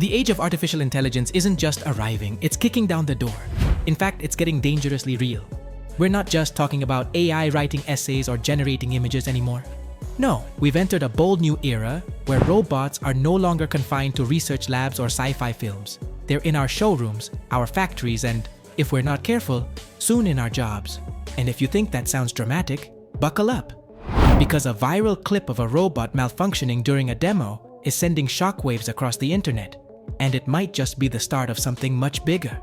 The age of artificial intelligence isn't just arriving, it's kicking down the door. In fact, it's getting dangerously real. We're not just talking about AI writing essays or generating images anymore. No, we've entered a bold new era where robots are no longer confined to research labs or sci-fi films. They're in our showrooms, our factories, and, if we're not careful, soon in our jobs. And if you think that sounds dramatic, buckle up. Because a viral clip of a robot malfunctioning during a demo is sending shockwaves across the internet, and it might just be the start of something much bigger.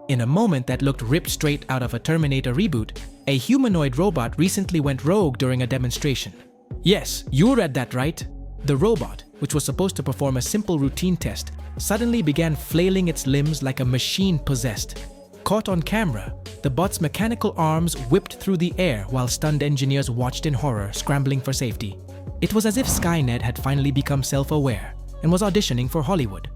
In a moment that looked ripped straight out of a Terminator reboot, a humanoid robot recently went rogue during a demonstration. Yes, you read that right. The robot, which was supposed to perform a simple routine test, suddenly began flailing its limbs like a machine possessed. Caught on camera, the bot's mechanical arms whipped through the air while stunned engineers watched in horror, scrambling for safety. It was as if Skynet had finally become self-aware and was auditioning for Hollywood.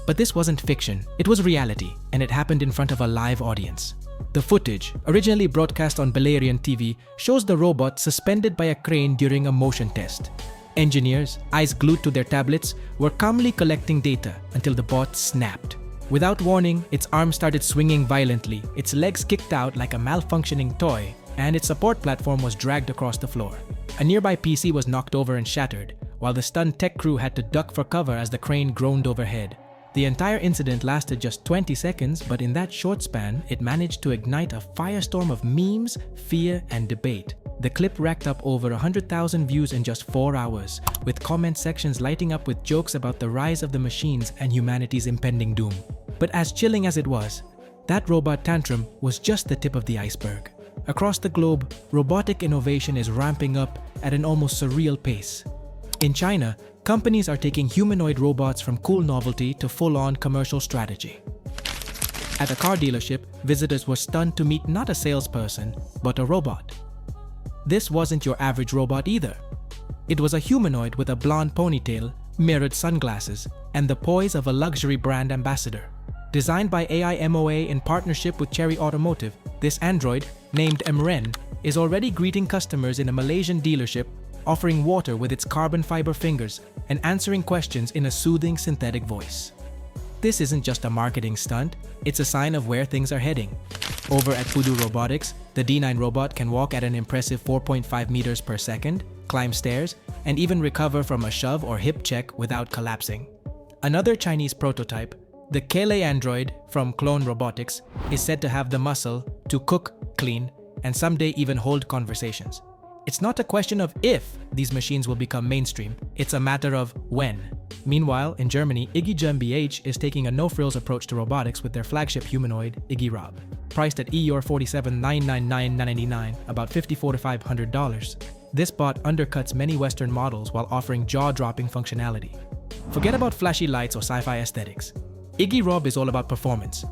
But this wasn't fiction, it was reality, and it happened in front of a live audience. The footage, originally broadcast on Balearian TV, shows the robot suspended by a crane during a motion test. Engineers, eyes glued to their tablets, were calmly collecting data until the bot snapped. Without warning, its arms started swinging violently, its legs kicked out like a malfunctioning toy, and its support platform was dragged across the floor. A nearby PC was knocked over and shattered, while the stunned tech crew had to duck for cover as the crane groaned overhead. The entire incident lasted just 20 seconds, but in that short span, it managed to ignite a firestorm of memes, fear, and debate. The clip racked up over 100,000 views in just 4 hours, with comment sections lighting up with jokes about the rise of the machines and humanity's impending doom. But as chilling as it was, that robot tantrum was just the tip of the iceberg. Across the globe, robotic innovation is ramping up at an almost surreal pace. In China, companies are taking humanoid robots from cool novelty to full-on commercial strategy. At a car dealership, visitors were stunned to meet not a salesperson, but a robot. This wasn't your average robot either. It was a humanoid with a blonde ponytail, mirrored sunglasses, and the poise of a luxury brand ambassador. Designed by AI MOA in partnership with Chery Automotive, this android, named Emren, is already greeting customers in a Malaysian dealership, offering water with its carbon fiber fingers and answering questions in a soothing synthetic voice. This isn't just a marketing stunt, it's a sign of where things are heading. Over at Pudu Robotics, the D9 robot can walk at an impressive 4.5 meters per second, climb stairs, and even recover from a shove or hip check without collapsing. Another Chinese prototype, the Kele android from Clone Robotics, is said to have the muscle to cook, clean, and someday even hold conversations. It's not a question of if these machines will become mainstream, it's a matter of when. Meanwhile, in Germany, Iggy GmbH is taking a no-frills approach to robotics with their flagship humanoid, Iggy Rob. Priced at EUR 47,999, about $54 to $500, this bot undercuts many Western models while offering jaw-dropping functionality. Forget about flashy lights or sci-fi aesthetics. Iggy Rob is all about performance.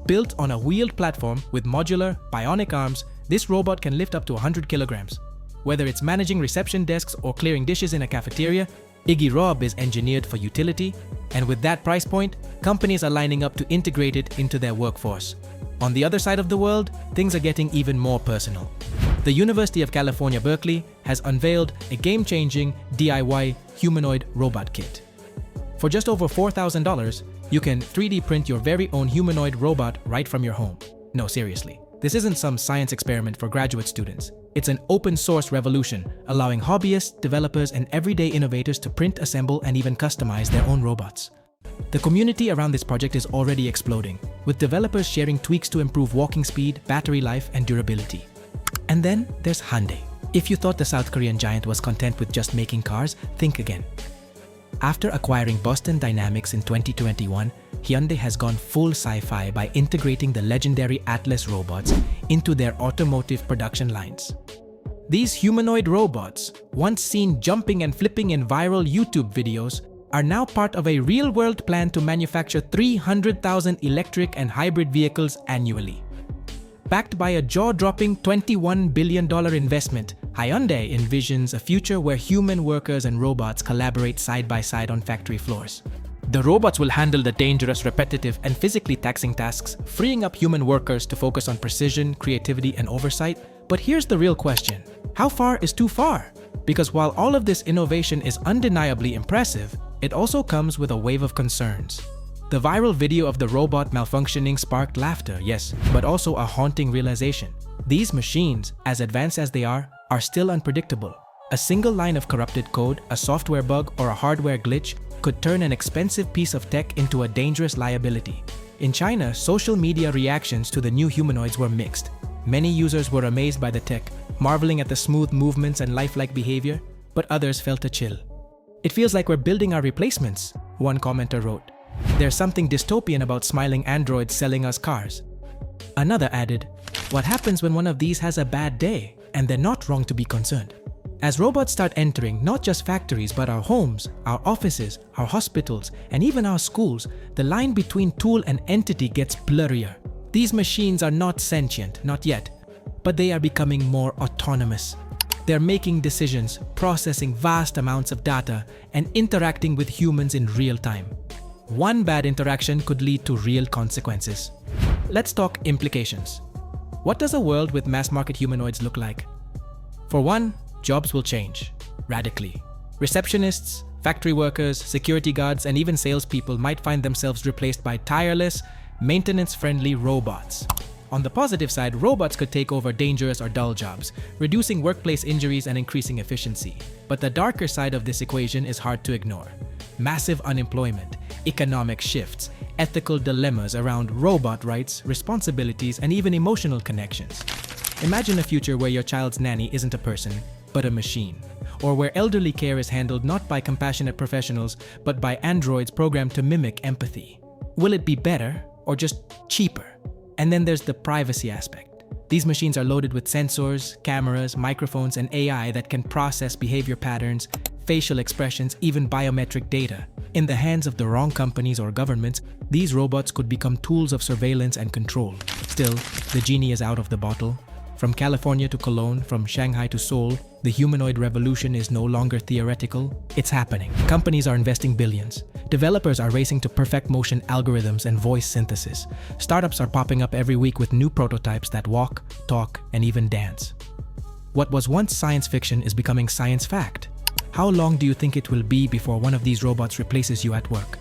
Built on a wheeled platform with modular, bionic arms, this robot can lift up to 100 kilograms. Whether it's managing reception desks or clearing dishes in a cafeteria, Iggy Rob is engineered for utility, and with that price point, companies are lining up to integrate it into their workforce. On the other side of the world, things are getting even more personal. The University of California, Berkeley has unveiled a game-changing DIY humanoid robot kit. For just over $4,000, you can 3D print your very own humanoid robot right from your home. No, seriously. This isn't some science experiment for graduate students. It's an open-source revolution, allowing hobbyists, developers, and everyday innovators to print, assemble, and even customize their own robots. The community around this project is already exploding, with developers sharing tweaks to improve walking speed, battery life, and durability. And then there's Hyundai. If you thought the South Korean giant was content with just making cars, think again. After acquiring Boston Dynamics in 2021, Hyundai has gone full sci-fi by integrating the legendary Atlas robots into their automotive production lines. These humanoid robots, once seen jumping and flipping in viral YouTube videos, are now part of a real-world plan to manufacture 300,000 electric and hybrid vehicles annually. Backed by a jaw-dropping $21 billion investment, Hyundai envisions a future where human workers and robots collaborate side by side on factory floors. The robots will handle the dangerous, repetitive, and physically taxing tasks, freeing up human workers to focus on precision, creativity, and oversight. But here's the real question. How far is too far? Because while all of this innovation is undeniably impressive, it also comes with a wave of concerns. The viral video of the robot malfunctioning sparked laughter, yes, but also a haunting realization. These machines, as advanced as they are still unpredictable. A single line of corrupted code, a software bug, or a hardware glitch could turn an expensive piece of tech into a dangerous liability. In China, social media reactions to the new humanoids were mixed. Many users were amazed by the tech, marveling at the smooth movements and lifelike behavior, but others felt a chill. "It feels like we're building our replacements," one commenter wrote. "There's something dystopian about smiling androids selling us cars." Another added, "What happens when one of these has a bad day? And they're not wrong to be concerned." As robots start entering not just factories but our homes, our offices, our hospitals, and even our schools, the line between tool and entity gets blurrier. These machines are not sentient, not yet, but they are becoming more autonomous. They're making decisions, processing vast amounts of data, and interacting with humans in real time. One bad interaction could lead to real consequences. Let's talk implications. What does a world with mass-market humanoids look like? For one, jobs will change radically. Receptionists, factory workers, security guards, and even salespeople might find themselves replaced by tireless, maintenance-friendly robots. On the positive side, robots could take over dangerous or dull jobs, reducing workplace injuries and increasing efficiency. But the darker side of this equation is hard to ignore. Massive unemployment, economic shifts, ethical dilemmas around robot rights, responsibilities, and even emotional connections. Imagine a future where your child's nanny isn't a person, but a machine. Or where elderly care is handled not by compassionate professionals, but by androids programmed to mimic empathy. Will it be better or just cheaper? And then there's the privacy aspect. These machines are loaded with sensors, cameras, microphones, and AI that can process behavior patterns, facial expressions, even biometric data. In the hands of the wrong companies or governments, these robots could become tools of surveillance and control. Still, the genie is out of the bottle. From California to Cologne, from Shanghai to Seoul, the humanoid revolution is no longer theoretical, it's happening. Companies are investing billions. Developers are racing to perfect motion algorithms and voice synthesis. Startups are popping up every week with new prototypes that walk, talk, and even dance. What was once science fiction is becoming science fact. How long do you think it will be before one of these robots replaces you at work?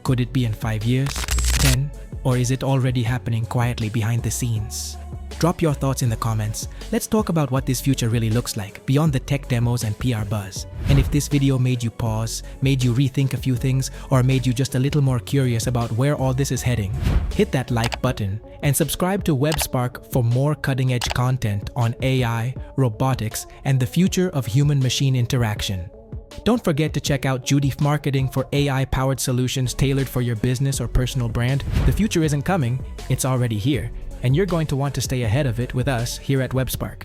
Could it be in 5 years, 10, or is it already happening quietly behind the scenes? Drop your thoughts in the comments. Let's talk about what this future really looks like, beyond the tech demos and PR buzz. And if this video made you pause, made you rethink a few things, or made you just a little more curious about where all this is heading, hit that like button and subscribe to WebSpark for more cutting-edge content on AI, robotics, and the future of human-machine interaction. Don't forget to check out Judy Marketing for AI-powered solutions tailored for your business or personal brand. The future isn't coming, it's already here, and you're going to want to stay ahead of it with us here at WebSpark.